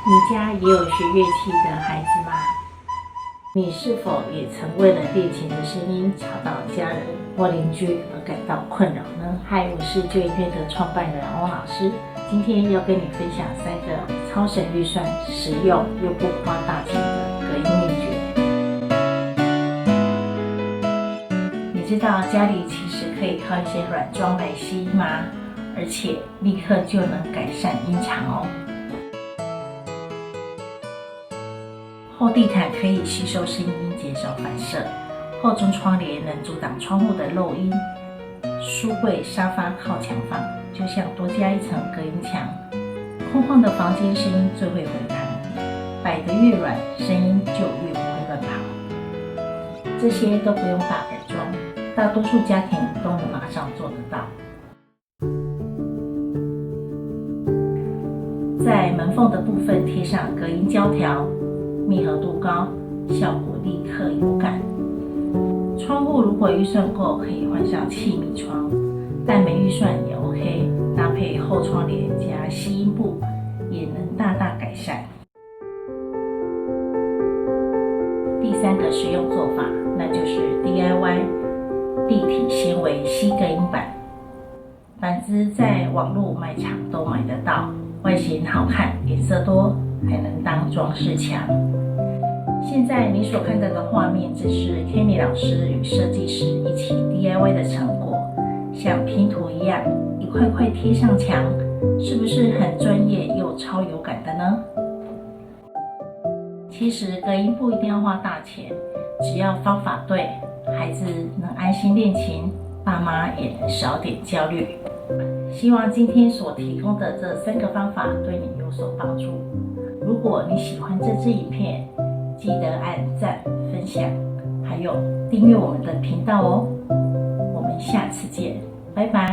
你家也有学乐器的孩子吗？你是否也曾为了练琴的声音吵到家人或邻居而感到困扰呢？嗨，我是就音乐的创办人欧老师，今天要跟你分享3个超省预算、实用又不花大钱的隔音秘诀。你知道家里其实可以靠一些软装来吸音吗？而且立刻就能改善音场哦。厚地毯可以吸收声音，减少反射；厚重窗帘能阻挡窗户的漏音；书柜、沙发靠墙放，就像多加一层隔音墙。空旷的房间声音最会回弹，摆得越软，声音就越不会乱跑。这些都不用打耳装，大多数家庭都能马上做得到。在门缝的部分贴上隔音胶条，密合度高，效果立刻有感。窗户如果预算够，可以换上气密窗，但没预算也 OK， 搭配厚窗帘加吸音布，也能大大改善。第3个实用做法，那就是 DIY 立体纤维吸隔音板。板子在网络卖场都买得到，外形好看，颜色多，还能当装饰墙。现在你所看到的画面，只是 Kenny 老师与设计师一起 DIY 的成果，像拼图一样，一块块贴上墙，是不是很专业又超有感的呢？其实隔音不一定要花大钱，只要方法对，孩子能安心练琴，爸妈也能少点焦虑。希望今天所提供的这3个方法对你有所帮助。如果你喜欢这支影片，记得按赞、分享，还有订阅我们的频道哦。我们下次见，拜拜。